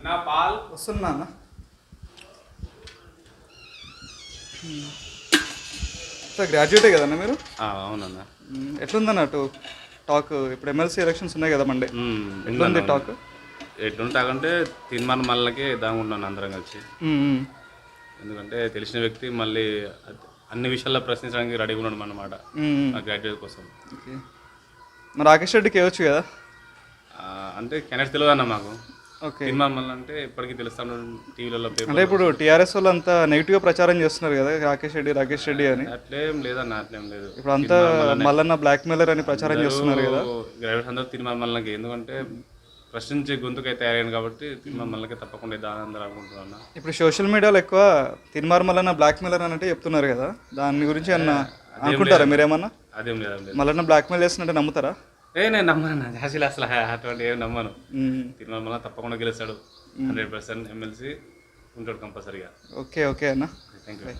వస్తున్నా అన్న. సార్ గ్రాడ్యుయేటే కదన్నా మీరు? అవునన్నా. ఎట్లుందన్నట్టు టాక్? ఇప్పుడు ఎమ్మెల్సీ ఎలక్షన్స్ ఉన్నాయి కదా మండే, ఎట్లుంది టాక్? ఎట్లుంటాకంటే తీర్మానం మళ్ళకి దాగుంటాను అందరం కలిసి. ఎందుకంటే తెలిసిన వ్యక్తి మళ్ళీ అన్ని విషయాల్లో ప్రశ్నించడానికి రెడీగా ఉన్నాడు అన్నమాట ఆ గ్రాడ్యుయేట్ కోసం. మరి రాకేష్ రెడ్డికి ఇవ్వచ్చు కదా? అంటే కెనెట్ తెలియదు అన్న మాకు. ఓకే. తీర్మానం మళ్ళీ అంటే ఇప్పటికీ తెలుస్తాను టీవీలలో అంటే ఇప్పుడు టీఆర్ఎస్ వాళ్ళు అంతా నెగిటివ్గా ప్రచారం చేస్తున్నారు కదా రాకేష్ రెడ్డి అని. అట్లేం లేదన్న, అట్లేం లేదు. ఇప్పుడు అంతా మల్లన్న బ్లాక్ మెయిలర్ అని ప్రచారం చేస్తున్నారు కదా. గ్రాడ్యుయేట్స్ అందరూ తీర్మానం మళ్ళకి, ఎందుకంటే ప్రశ్నించే గొంతుకైతే తయారైంది కాబట్టి తీర్మానం మళ్ళకి తప్పకుండా దాని అందరూ అనుకుంటున్నా. ఇప్పుడు సోషల్ మీడియాలో ఎక్కువ తిరుమార్ మల్లన్న బ్లాక్ మెయిలర్ అని అంటే చెప్తున్నారు కదా, దాని గురించి అన్న అనుకుంటారా మీరేమన్నా? అదేం లేదు. మల్లన్న బ్లాక్ మెయిల్ చేస్తున్నట్టే నమ్ముతారా? నేను నమ్మను జాసిల్, అసలు అటువంటి ఏం నమ్మను. తీర్మానం మళ్ళీ తప్పకుండా గెలుస్తాడు, 100% ఎమ్మెల్సీ ఉంటాడు కంపల్సరీగా. ఓకే ఓకే అన్న, థ్యాంక్ యూ.